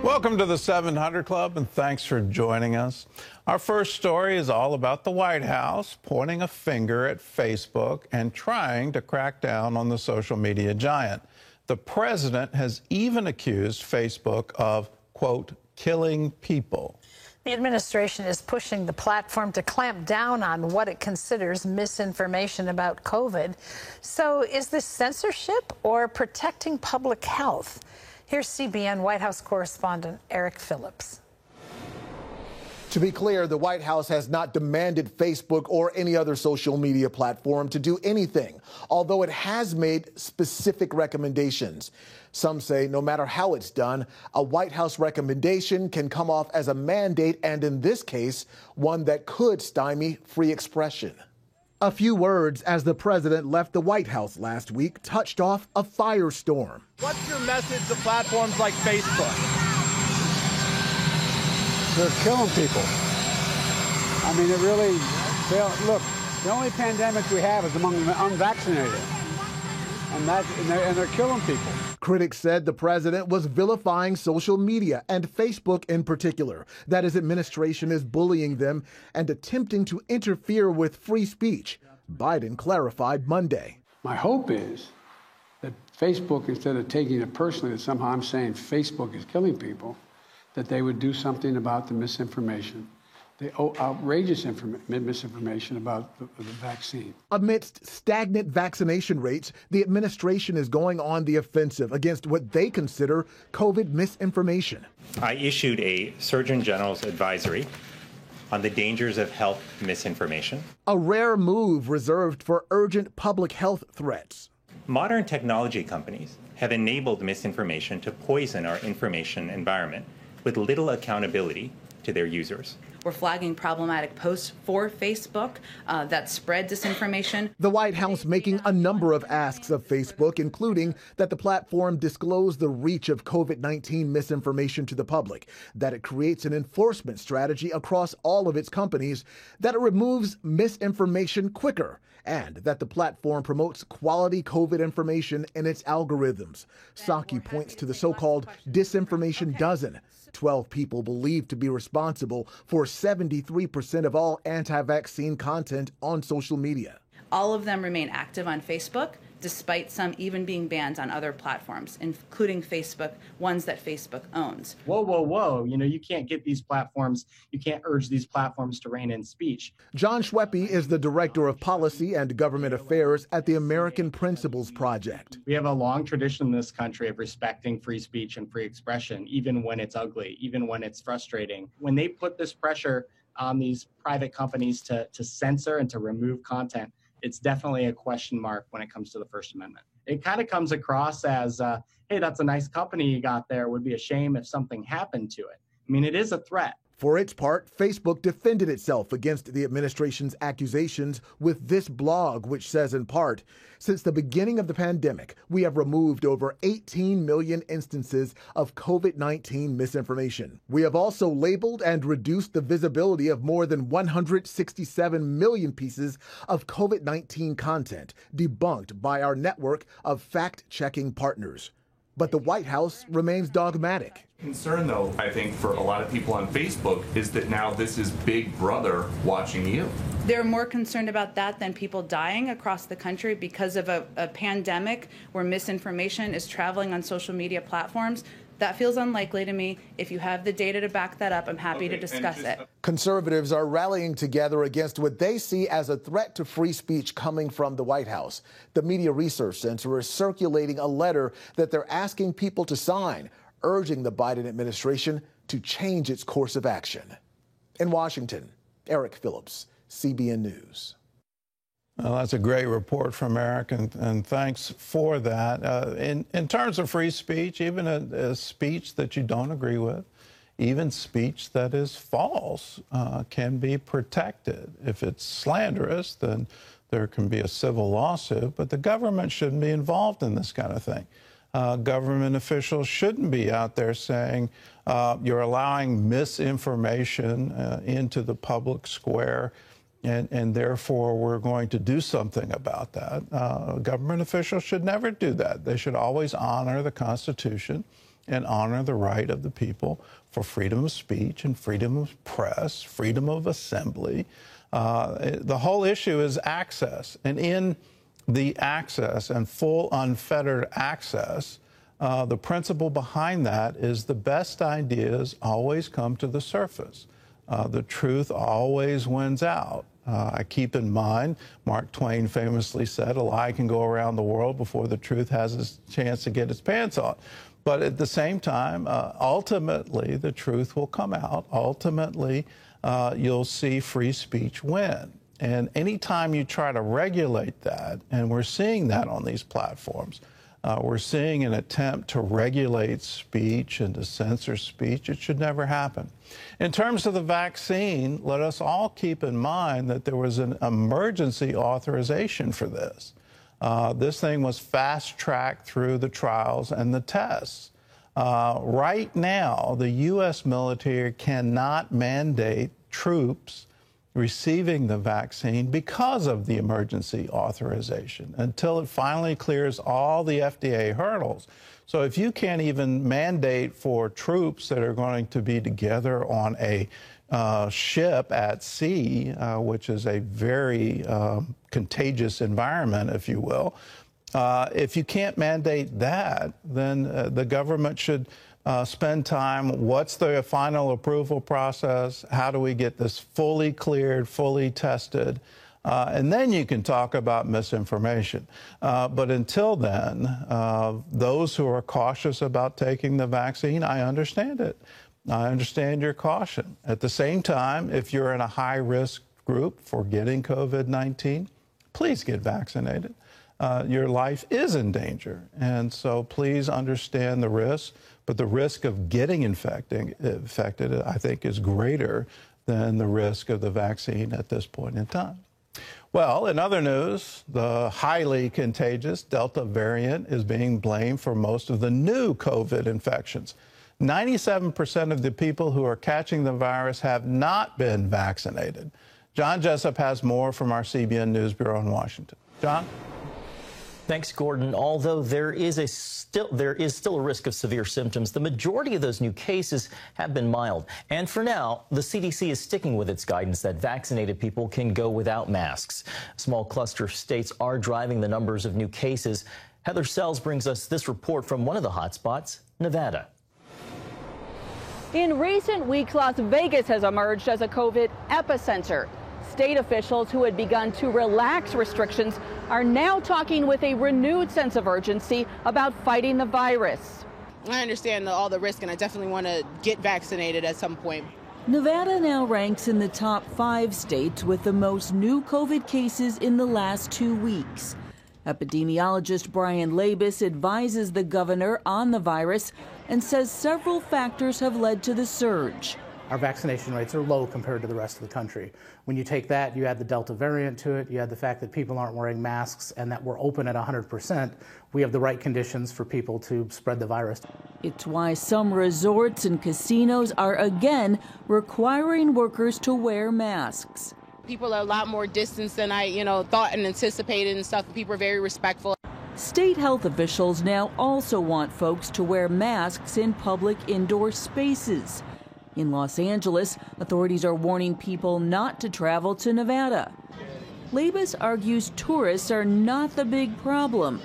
Welcome to the 700 Club, and thanks for joining us. Our first story is all about the White House pointing a finger at Facebook and trying to crack down on the social media giant. The president has even accused Facebook of, quote, killing people. The administration is pushing the platform to clamp down on what it considers misinformation about COVID. So is this censorship or protecting public health? Here's CBN White House correspondent Eric Phillips. To be clear, the White House has not demanded Facebook or any other social media platform to do anything, although it has made specific recommendations. Some say no matter how it's done, a White House recommendation can come off as a mandate, and in this case, one that could stymie free expression. A few words as the president left the White House last week touched off a firestorm. What's your message to platforms like Facebook? They're killing people. I mean, look, the only pandemic we have is among the unvaccinated. And they're killing people. Critics said the president was vilifying social media and Facebook in particular, that his administration is bullying them and attempting to interfere with free speech. Biden clarified Monday. My hope is that Facebook, instead of taking it personally that somehow I'm saying Facebook is killing people, that they would do something about the misinformation, the outrageous misinformation about the vaccine. Amidst stagnant vaccination rates, the administration is going on the offensive against what they consider COVID misinformation. I issued a Surgeon General's advisory on the dangers of health misinformation. A rare move reserved for urgent public health threats. Modern technology companies have enabled misinformation to poison our information environment with little accountability to their users. We're flagging problematic posts for Facebook that spread disinformation. The White House making a number of asks of Facebook, including that the platform disclose the reach of COVID-19 misinformation to the public, that it creates an enforcement strategy across all of its companies, that it removes misinformation quicker, and that the platform promotes quality COVID information in its algorithms. Psaki points to the so-called disinformation dozen, 12 people believed to be responsible for 73% of all anti-vaccine content on social media. All of them remain active on Facebook, despite some even being banned on other platforms, including Facebook, ones that Facebook owns. Whoa, whoa, whoa. You know, you can't get these platforms, you can't urge these platforms to rein in speech. John Schweppe is the Director of Policy and Government Affairs at the American Principles Project. We have a long tradition in this country of respecting free speech and free expression, even when it's ugly, even when it's frustrating. When they put this pressure on these private companies to censor and to remove content, it's definitely a question mark when it comes to the First Amendment. It kind of comes across as, hey, that's a nice company you got there. It would be a shame if something happened to it. I mean, it is a threat. For its part, Facebook defended itself against the administration's accusations with this blog, which says in part, since the beginning of the pandemic, we have removed over 18 million instances of COVID-19 misinformation. We have also labeled and reduced the visibility of more than 167 million pieces of COVID-19 content debunked by our network of fact-checking partners. But the White House remains dogmatic. Concern, though, I think for a lot of people on Facebook is that now this is Big Brother watching you. They're more concerned about that than people dying across the country because of a pandemic where misinformation is traveling on social media platforms. That feels unlikely to me. If you have the data to back that up, I'm happy to discuss it. Conservatives are rallying together against what they see as a threat to free speech coming from the White House. The Media Research Center is circulating a letter that they're asking people to sign, urging the Biden administration to change its course of action. In Washington, Eric Phillips, CBN News. Well, that's a great report from Eric, and thanks for that. In terms of free speech, even a speech that you don't agree with, even speech that is false can be protected. If it's slanderous, then there can be a civil lawsuit, but the government shouldn't be involved in this kind of thing. Government officials shouldn't be out there saying you're allowing misinformation into the public square, and therefore we're going to do something about that. Government officials should never do that. They should always honor the Constitution and honor the right of the people for freedom of speech and freedom of press, freedom of assembly. The whole issue is access. And in the access and full unfettered access, the principle behind that is the best ideas always come to the surface. The truth always wins out. I keep in mind, Mark Twain famously said, a lie can go around the world before the truth has a chance to get its pants on. But at the same time, ultimately, the truth will come out. Ultimately, you'll see free speech win. And anytime you try to regulate that, and we're seeing that on these platforms, we're seeing an attempt to regulate speech and to censor speech. It should never happen. In terms of the vaccine, let us all keep in mind that there was an emergency authorization for this. This thing was fast-tracked through the trials and the tests. Right now, the U.S. military cannot mandate troops receiving the vaccine because of the emergency authorization until it finally clears all the FDA hurdles. So if you can't even mandate for troops that are going to be together on a ship at sea, which is a very contagious environment, if you will, if you can't mandate that, then the government should spend time. What's the final approval process? How do we get this fully cleared, fully tested? And then you can talk about misinformation. But until then, those who are cautious about taking the vaccine, I understand it. I understand your caution. At the same time, if you're in a high-risk group for getting COVID-19, please get vaccinated. Your life is in danger. And so please understand the risk. But the risk of getting infected, I think, is greater than the risk of the vaccine at this point in time. Well, in other news, the highly contagious Delta variant is being blamed for most of the new COVID infections. 97% of the people who are catching the virus have not been vaccinated. John Jessup has more from our CBN News Bureau in Washington. John? Thanks, Gordon. Although there is still a risk of severe symptoms, the majority of those new cases have been mild. And for now, the CDC is sticking with its guidance that vaccinated people can go without masks. A small cluster of states are driving the numbers of new cases. Heather Sells brings us this report from one of the hotspots, Nevada. In recent weeks, Las Vegas has emerged as a COVID epicenter. State officials who had begun to relax restrictions are now talking with a renewed sense of urgency about fighting the virus. I understand all the risk, and I definitely want to get vaccinated at some point. Nevada now ranks in the top 5 states with the most new COVID cases in the last 2 weeks. Epidemiologist Brian Labus advises the governor on the virus and says several factors have led to the surge. Our vaccination rates are low compared to the rest of the country. When you take that, you add the Delta variant to it, you add the fact that people aren't wearing masks and that we're open at 100%, we have the right conditions for people to spread the virus. It's why some resorts and casinos are again requiring workers to wear masks. People are a lot more distant than I, thought and anticipated and stuff. People are very respectful. State health officials now also want folks to wear masks in public indoor spaces. In Los Angeles, authorities are warning people not to travel to Nevada. Labus argues tourists are not the big problem.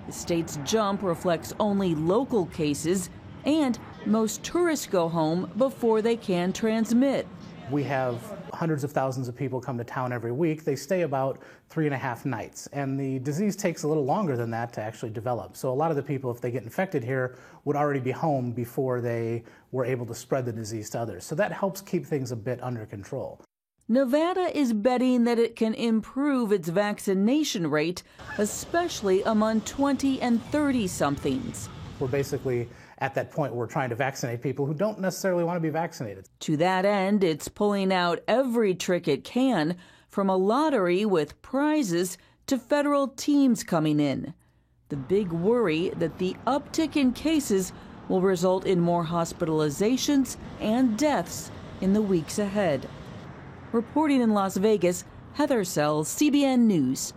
The state's jump reflects only local cases, and most tourists go home before they can transmit. We have hundreds of thousands of people come to town every week. They stay about 3.5 nights, and the disease takes a little longer than that to actually develop. So a lot of the people, if they get infected here, would already be home before they were able to spread the disease to others. So that helps keep things a bit under control. Nevada is betting that it can improve its vaccination rate, especially among 20 and 30-somethings. We're basically at that point where we're trying to vaccinate people who don't necessarily want to be vaccinated. To that end, it's pulling out every trick it can, from a lottery with prizes to federal teams coming in. The big worry that the uptick in cases will result in more hospitalizations and deaths in the weeks ahead. Reporting in Las Vegas, Heather Sells, CBN News.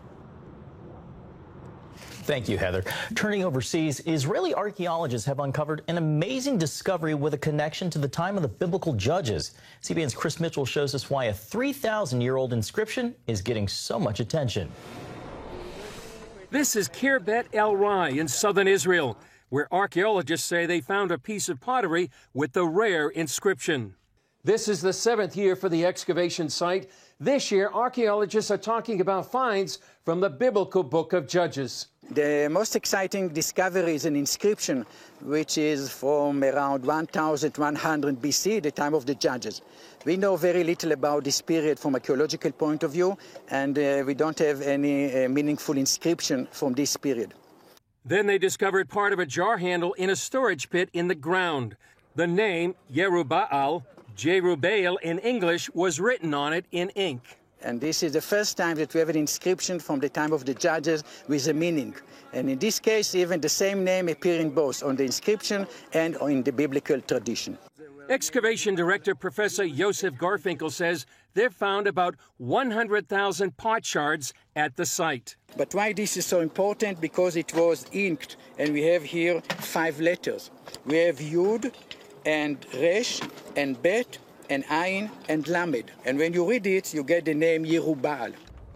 Thank you, Heather. Turning overseas, Israeli archaeologists have uncovered an amazing discovery with a connection to the time of the biblical judges. CBN's Chris Mitchell shows us why a 3,000-year-old inscription is getting so much attention. This is Kirbet El Rai in southern Israel, where archaeologists say they found a piece of pottery with the rare inscription. This is the 7th year for the excavation site. This year, archaeologists are talking about finds from the biblical book of Judges. The most exciting discovery is an inscription which is from around 1100 BC, the time of the Judges. We know very little about this period from archaeological point of view, and we don't have any meaningful inscription from this period. Then they discovered part of a jar handle in a storage pit in the ground. The name Yerubbaal, Jerubbaal in English, was written on it in ink. And this is the first time that we have an inscription from the time of the Judges with a meaning. And in this case, even the same name appearing both on the inscription and in the biblical tradition. Excavation Director Professor Joseph Garfinkel says they've found about 100,000 pot shards at the site. But why this is so important? Because it was inked, and we have here 5 letters. We have Yud and Resh and Bet and Ayin and Lamed. And when you read it, you get the name Yerubbaal.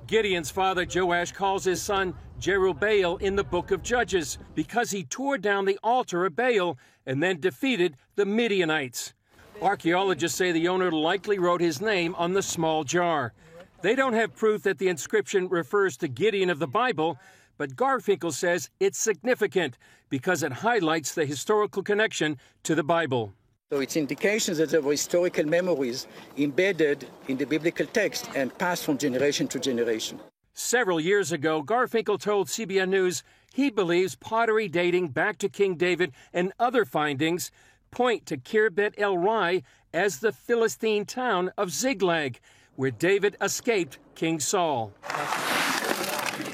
Gideon's father, Joash, calls his son Jerubbaal in the book of Judges because he tore down the altar of Baal and then defeated the Midianites. Archaeologists say the owner likely wrote his name on the small jar. They don't have proof that the inscription refers to Gideon of the Bible, but Garfinkel says it's significant because it highlights the historical connection to the Bible. So it's indications that there were historical memories embedded in the biblical text and passed from generation to generation. Several years ago, Garfinkel told CBN News he believes pottery dating back to King David and other findings point to Kirbet El Rai as the Philistine town of Ziklag, where David escaped King Saul.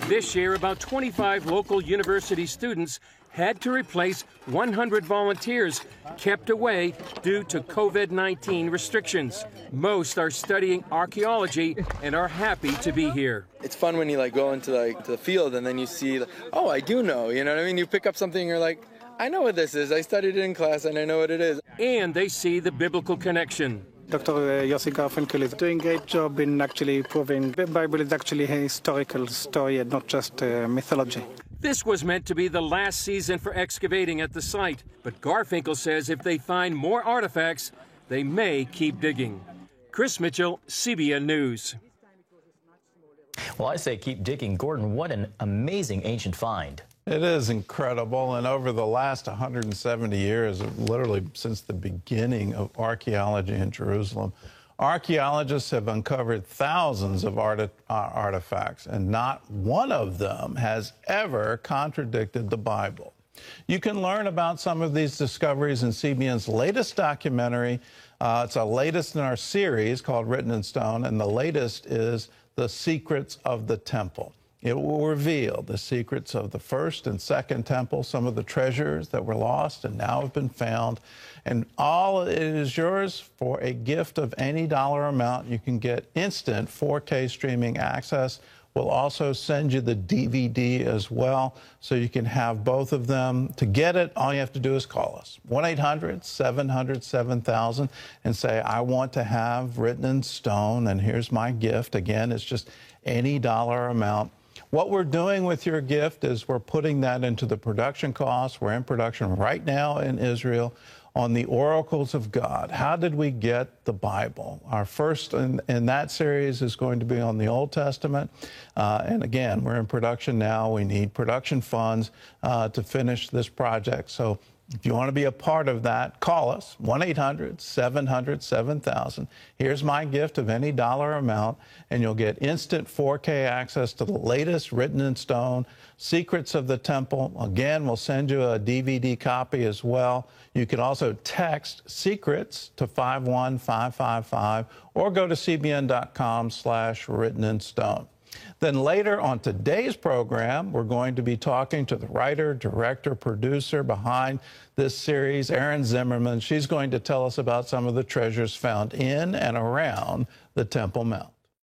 This year, about 25 local university students had to replace 100 volunteers kept away due to COVID-19 restrictions. Most are studying archaeology and are happy to be here. It's fun when you go into the field and then you see, oh, I do know, you know what I mean? You pick up something and you're like, I know what this is. I studied it in class and I know what it is. And they see the biblical connection. Dr. Yossi Garfinkel is doing a great job in actually proving the Bible is actually a historical story and not just mythology. This was meant to be the last season for excavating at the site, but Garfinkel says if they find more artifacts, they may keep digging. Chris Mitchell, CBN News. Well, I say keep digging. Gordon, what an amazing ancient find. It is incredible, and over the last 170 years, literally since the beginning of archaeology in Jerusalem, archaeologists have uncovered thousands of artifacts, and not one of them has ever contradicted the Bible. You can learn about some of these discoveries in CBN's latest documentary. It's the latest in our series called Written in Stone, and the latest is The Secrets of the Temple. It will reveal the secrets of the first and second temple, some of the treasures that were lost and now have been found. And all it is yours for a gift of any dollar amount. You can get instant 4K streaming access. We'll also send you the DVD as well, so you can have both of them. To get it, all you have to do is call us, 1-800-700-7000, and say, I want to have Written in Stone, and here's my gift. Again, it's just any dollar amount. What we're doing with your gift is we're putting that into the production costs. We're in production right now in Israel on the oracles of God. How did we get the Bible? Our first in that series is going to be on the Old Testament. And again, we're in production now. We need production funds to finish this project. So if you want to be a part of that, call us, 1-800-700-7000. Here's my gift of any dollar amount, and you'll get instant 4K access to the latest Written in Stone, Secrets of the Temple. Again, we'll send you a DVD copy as well. You can also text SECRETS to 51555 or go to cbn.com/writteninstone. Then later on today's program, we're going to be talking to the writer, director, producer behind this series, Erin Zimmerman. She's going to tell us about some of the treasures found in and around the Temple Mount.